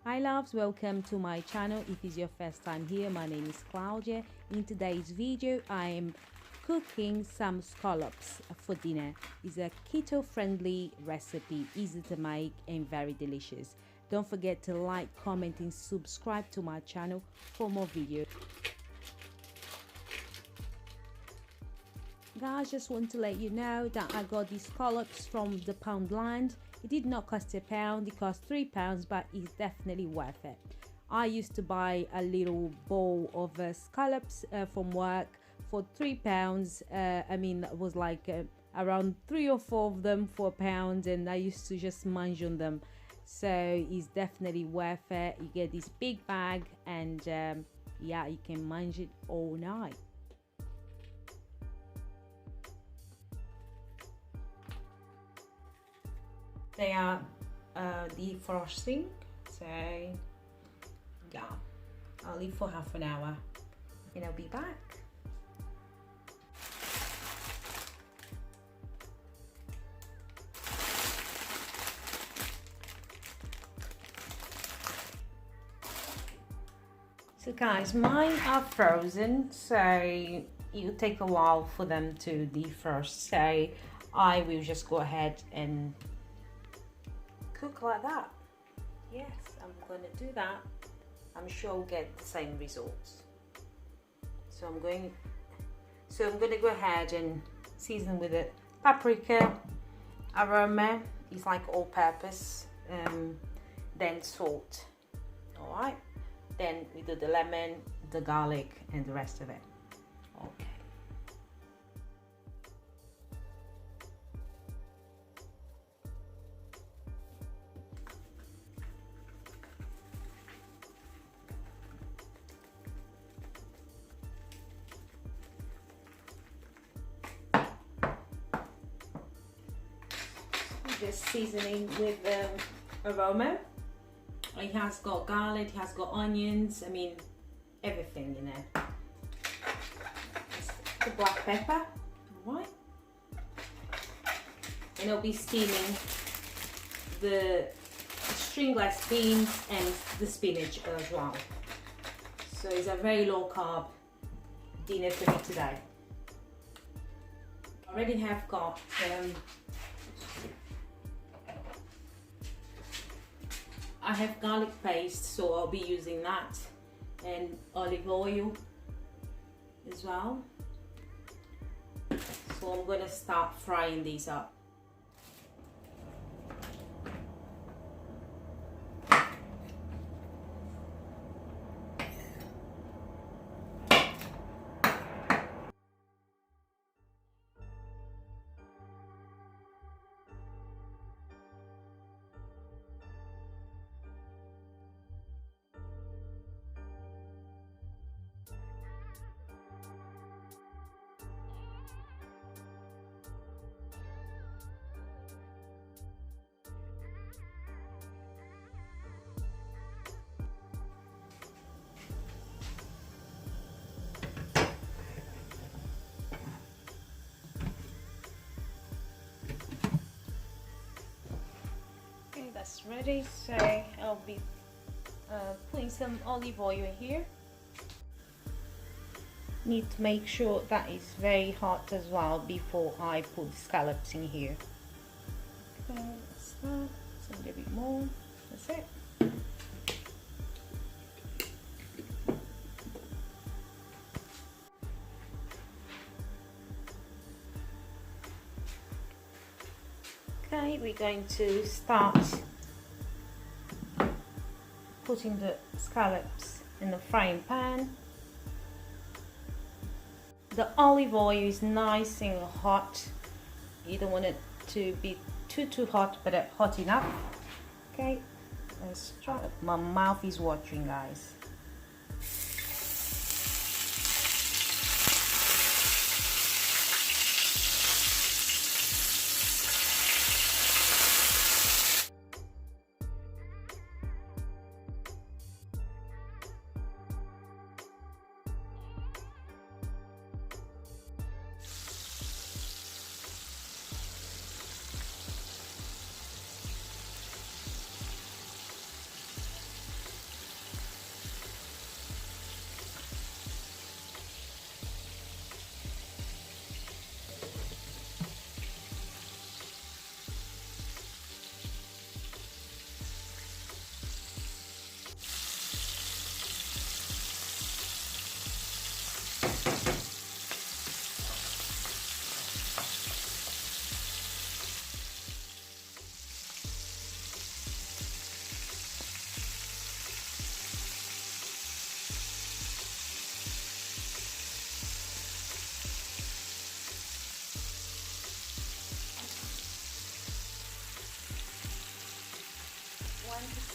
Hi loves, welcome to my channel. If it's your first time here, my name is Claudia. In today's video I am cooking some scallops for dinner. It's a keto friendly recipe, easy to make and very delicious. Don't forget to like, comment and subscribe to my channel for more videos. Guys, just want to let you know that I got these scallops from the Poundland. It did not cost £1, it cost £3, but it's definitely worth it. I used to buy a little bowl of scallops from work for £3. I mean, it was like around 3 or 4 of them for £1, and I used to just munch on them. So it's definitely worth it. You get this big bag, and yeah, you can munch it all night. They are defrosting, so yeah, I'll leave for half an hour and I'll be back. So guys, mine are frozen, so it'll take a while for them to defrost, so I will just go ahead and cook like that. Yes, I'm going to do that. I'm sure we'll get the same results. So I'm going to go ahead and season with it paprika, aroma, it's like all-purpose, then salt. All right, then we do the lemon, the garlic, and the rest of it. Okay. Just seasoning with aroma. It has got garlic, it has got onions, I mean everything in there. The black pepper, alright. And I'll be steaming the stringless beans and the spinach as well. So it's a very low carb dinner for me today. I already have got I have garlic paste, so I'll be using that, and olive oil as well. So I'm going to start frying these up. That's ready, so I'll be putting some olive oil in here. Need to make sure that is very hot as well before I put the scallops in here. Okay, that's that. A little bit more. That's it. Okay, we're going to start putting the scallops in the frying pan. The olive oil is nice and hot. You don't want it to be too hot, but hot enough. Okay, let's try. My mouth is watering, guys.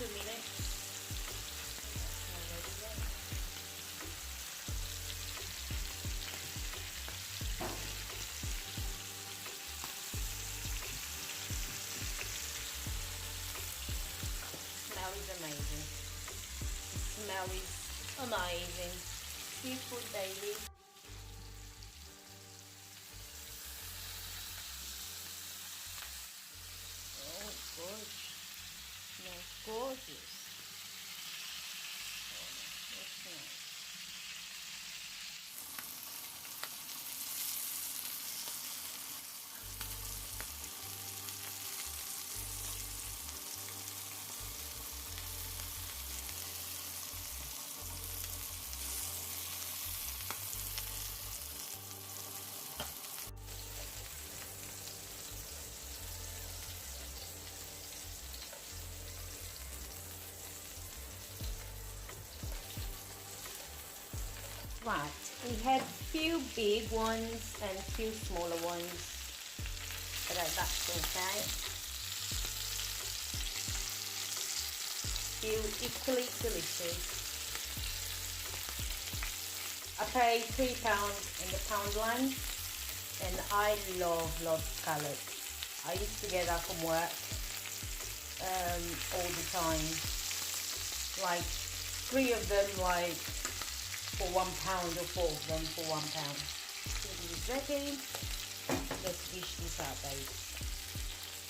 2 minutes. Smell is amazing. Smell is amazing. Seafood, baby. Oh, gorgeous. Smells gorgeous. Oh, that's nice. Right, we had few big ones and few smaller ones, but that's okay. Still equally delicious. I paid £3 in the Poundland, and I love scallops. I used to get that from work all the time, like 3 of them, like for £1 or 4 of them for £1. It is ready. Let's dish this out, babe.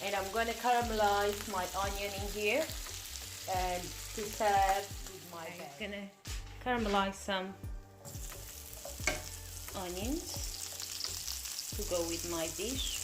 And I'm going to caramelize my onion in here and to serve with my bag. I'm going to caramelize some onions to go with my dish.